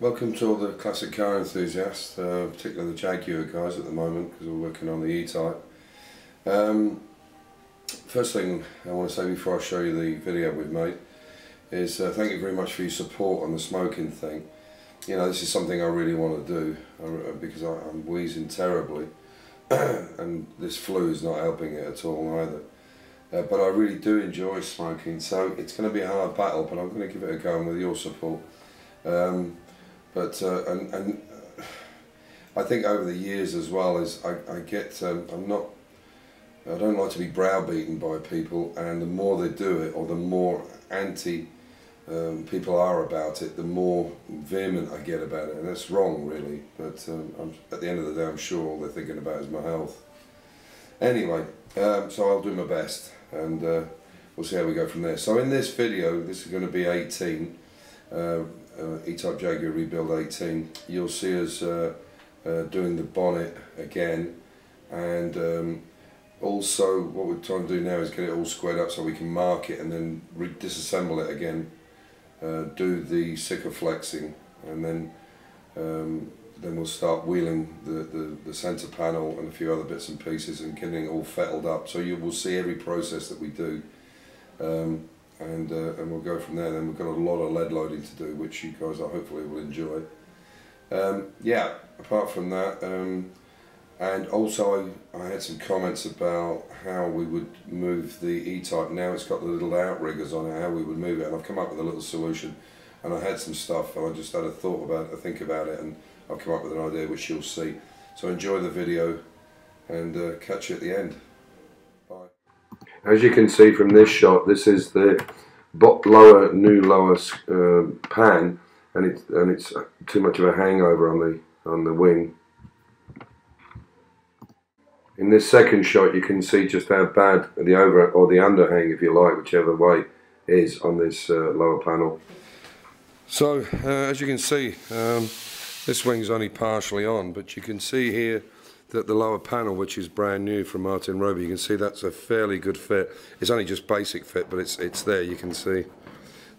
Welcome to all the classic car enthusiasts, particularly the Jaguar guys at the moment, because we're working on the E-Type. First thing I want to say before I show you the video we've made is thank you very much for your support on the smoking thing. You know, this is something I really want to do because I'm wheezing terribly and this flu is not helping it at all either. But I really do enjoy smoking, so it's going to be a hard battle, but I'm going to give it a go with your support. I think over the years as well as I don't like to be browbeaten by people, and the more they do it or the more anti people are about it, the more vehement I get about it, and that's wrong really, but at the end of the day I'm sure all they're thinking about is my health. Anyway, so I'll do my best and we'll see how we go from there. So in this video, this is going to be 18. E-Type Jaguar rebuild 18. You'll see us doing the bonnet again, and also what we're trying to do now is get it all squared up so we can mark it and then disassemble it again, do the sticker flexing, and then we'll start wheeling the centre panel and a few other bits and pieces and getting it all fettled up. So you will see every process that we do. And we'll go from there. Then we've got a lot of lead loading to do, which you guys hopefully will enjoy. Yeah, apart from that, and also I had some comments about how we would move the E-Type. Now it's got the little outriggers on it, how we would move it, and I've come up with a little solution. And I had some stuff, and I just had a think about it, and I've come up with an idea which you'll see. So enjoy the video, and catch you at the end. Bye. As you can see from this shot, this is the new lower pan, and it's too much of a hangover on the wing. In this second shot, you can see just how bad the over or the underhang, if you like, whichever way, is on this lower panel. So as you can see, this wing's only partially on, but you can see here that the lower panel, which is brand new from Martin Roby, you can see that's a fairly good fit. It's only just basic fit, but it's there. You can see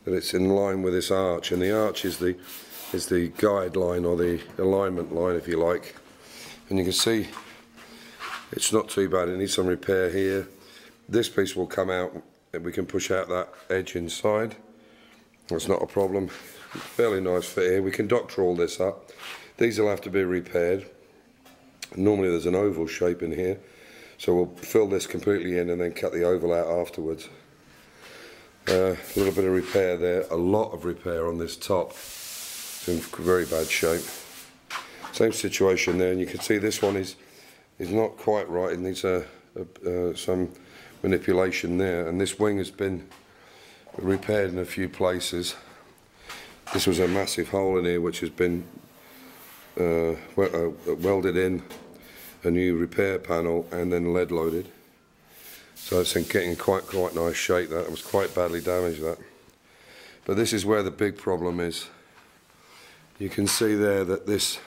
that it's in line with this arch, and the arch is the guideline or the alignment line, if you like. And you can see it's not too bad. It needs some repair here. This piece will come out, and we can push out that edge inside. That's not a problem. Fairly nice fit here. We can doctor all this up. These will have to be repaired. Normally there's an oval shape in here, so we'll fill this completely in and then cut the oval out afterwards. A little bit of repair there, a lot of repair on this top. It's in very bad shape. Same situation there, and you can see this one is not quite right. It needs some manipulation there, and this wing has been repaired in a few places. This was a massive hole in here which has been welded in, a new repair panel, and then lead loaded. So it's in getting quite nice shape. That was quite badly damaged, that. But this is where the big problem is. You can see there that there's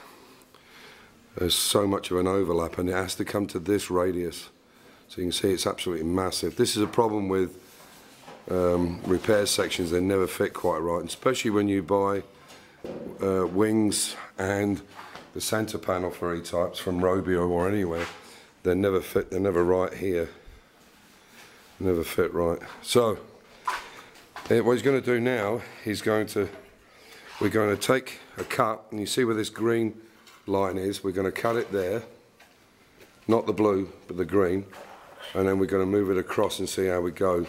so much of an overlap, and it has to come to this radius. So you can see it's absolutely massive. This is a problem with repair sections. They never fit quite right, and especially when you buy wings and the centre panel for E-Types from Roby or anywhere, they never fit. They're never right here. Never fit right. So what he's going to do now, we're going to take a cut, and you see where this green line is. We're going to cut it there, not the blue but the green, and then we're going to move it across and see how we go.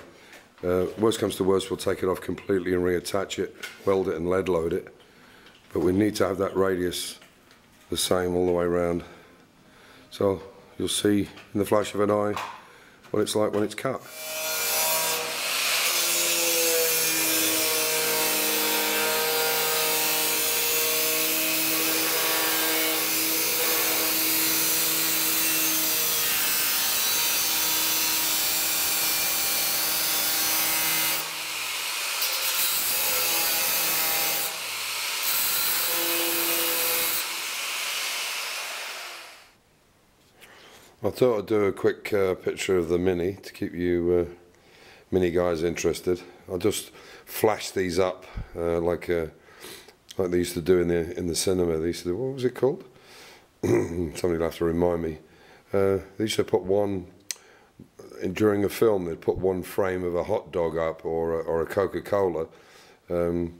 Worst comes to worst, we'll take it off completely and reattach it, weld it and lead load it. But we need to have that radius the same all the way around. So you'll see in the flash of an eye what it's like when it's cut. I thought I'd do a quick picture of the Mini to keep you Mini guys interested. I'll just flash these up like like they used to do in the cinema. They used to do, what was it called? Somebody will have to remind me. They used to put one, during a film, they'd put one frame of a hot dog up or a Coca-Cola, and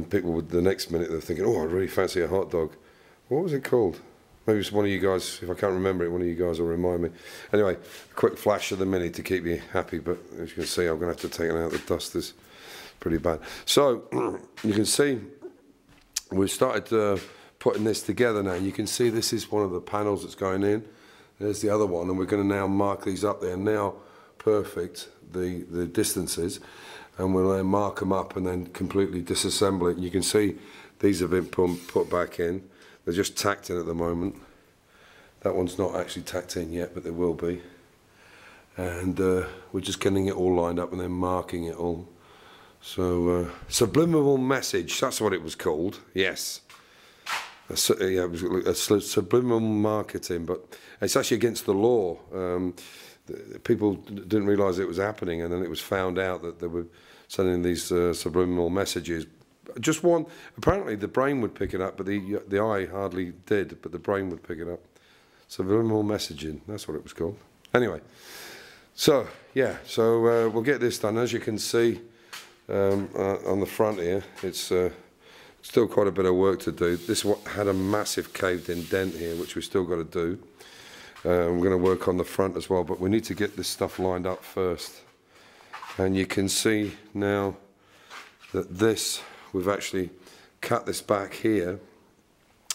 people would, the next minute they're thinking, oh, I really fancy a hot dog. What was it called? Maybe it's one of you guys, if I can't remember it, one of you guys will remind me. Anyway, a quick flash of the Mini to keep you happy, but as you can see, I'm going to have to take it out. The dust is pretty bad. So, you can see, we've started putting this together now. You can see this is one of the panels that's going in. There's the other one, and we're going to now mark these up. They're now perfect, the distances, and we'll then mark them up and then completely disassemble it. And you can see these have been put back in. They're just tacked in at the moment. That one's not actually tacked in yet, but they will be. And we're just getting it all lined up and then marking it all. So, subliminal message, that's what it was called, yes. Yeah, it was subliminal marketing, but it's actually against the law. People didn't realise it was happening, and then it was found out that they were sending these subliminal messages. Just one, apparently the brain would pick it up, but the eye hardly did, but the brain would pick it up. Subliminal messaging, that's what it was called. Anyway, so, yeah, so we'll get this done. As you can see on the front here, it's still quite a bit of work to do. This had a massive caved-in dent here, which we've still got to do. We're going to work on the front as well, but we need to get this stuff lined up first. And you can see now that this, we've actually cut this back here,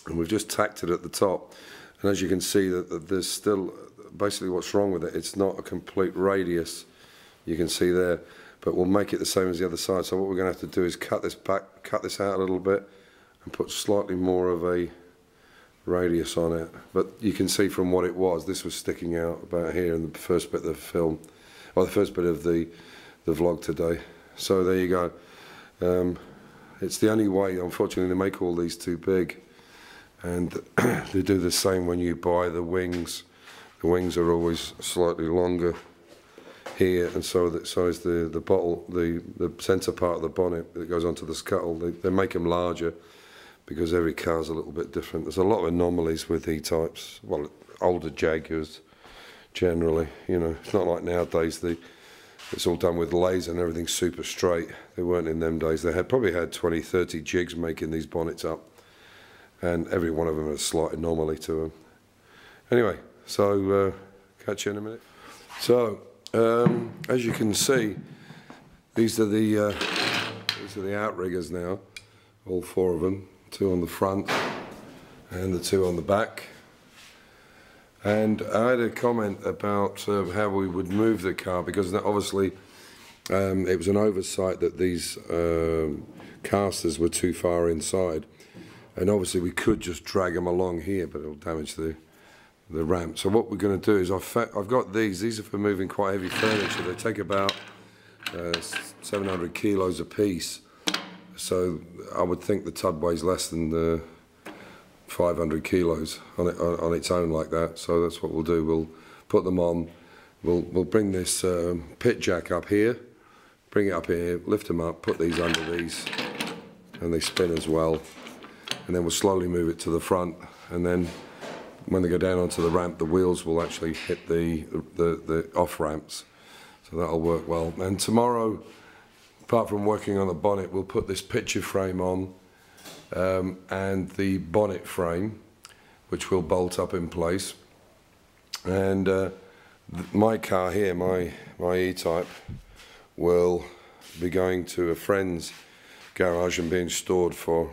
and we've just tacked it at the top. And as you can see, that there's still, basically what's wrong with it, it's not a complete radius, you can see there, but we'll make it the same as the other side. So what we're going to have to do is cut this back, cut this out a little bit, and put slightly more of a radius on it. But you can see from what it was, this was sticking out about here in the first bit of the film, or the first bit of the vlog today. So there you go. It's the only way, unfortunately, to make all these too big. And they do the same when you buy the wings. The wings are always slightly longer here, and so is the bottle, the centre part of the bonnet that goes onto the scuttle. They make them larger because every car's a little bit different. There's a lot of anomalies with E-types. Well, older Jaguars generally, you know. It's not like nowadays. It's all done with laser and everything's super straight. They weren't in them days. They probably had 20, 30 jigs making these bonnets up, and every one of them has a slight anomaly to them. Anyway, so catch you in a minute. So as you can see, these are the outriggers now, all four of them, two on the front and the two on the back. And I had a comment about how we would move the car, because obviously it was an oversight that these casters were too far inside, and obviously we could just drag them along here, but it'll damage the ramp. So what we're going to do is I've got these are for moving quite heavy furniture. They take about 700 kilos a piece, so I would think the tub weighs less than 500 kilos on its own like that. So that's what we'll do. We'll put them on. We'll bring this pit jack up here, bring it up here, lift them up, put these under these, and they spin as well. And then we'll slowly move it to the front, and then when they go down onto the ramp, the wheels will actually hit the off ramps. So that'll work well. And tomorrow, apart from working on the bonnet, we'll put this picture frame on, and the bonnet frame, which will bolt up in place. And my car here, my E-Type, will be going to a friend's garage and being stored for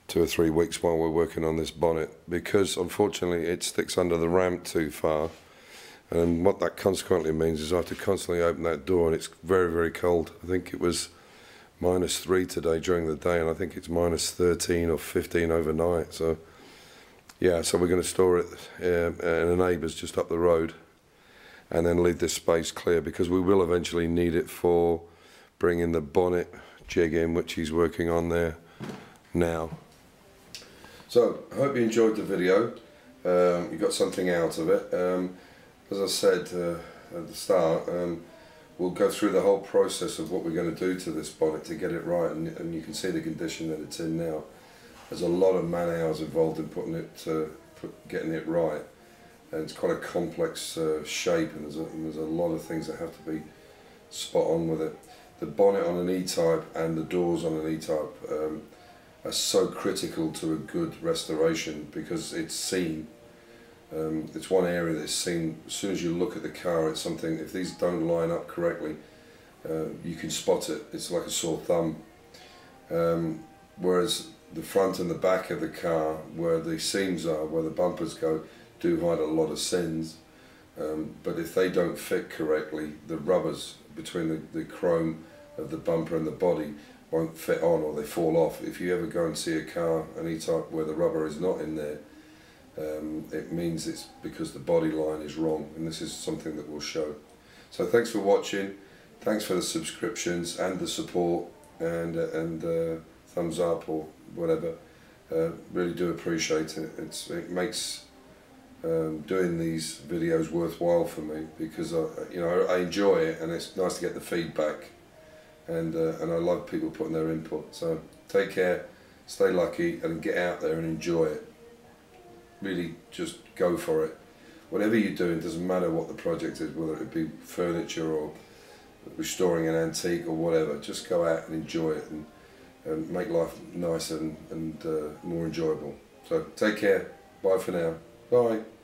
2 or 3 weeks while we're working on this bonnet, because unfortunately it sticks under the ramp too far, and what that consequently means is I have to constantly open that door, and it's very, very cold. I think it was -3 today during the day, and I think it's -13 or 15 overnight. So yeah, so we're going to store it in a neighbour's just up the road, and then leave this space clear, because we will eventually need it for bringing the bonnet jig in, which he's working on there now. So I hope you enjoyed the video. You got something out of it. As I said at the start, we'll go through the whole process of what we're going to do to this bonnet to get it right, and you can see the condition that it's in now. There's a lot of man hours involved in putting it, getting it right, and it's quite a complex shape, and there's a lot of things that have to be spot on with it. The bonnet on an E-type and the doors on an E-type are so critical to a good restoration because it's seen. It's one area that's seen. As soon as you look at the car, it's something, if these don't line up correctly, you can spot it. It's like a sore thumb. Whereas the front and the back of the car, where the seams are, where the bumpers go, do hide a lot of sins. But if they don't fit correctly, the rubbers between the chrome of the bumper and the body won't fit on, or they fall off. If you ever go and see a car, an E-type, where the rubber is not in there, it means it's because the body line is wrong, and this is something that we'll show. So thanks for watching, thanks for the subscriptions and the support, and thumbs up or whatever. Really do appreciate it. It makes doing these videos worthwhile for me, because I enjoy it, and it's nice to get the feedback, and I love people putting their input. So take care, stay lucky, and get out there and enjoy it. Really just go for it. Whatever you're doing, doesn't matter what the project is, whether it be furniture or restoring an antique or whatever, just go out and enjoy it, and make life nicer and more enjoyable. So take care, bye for now, bye.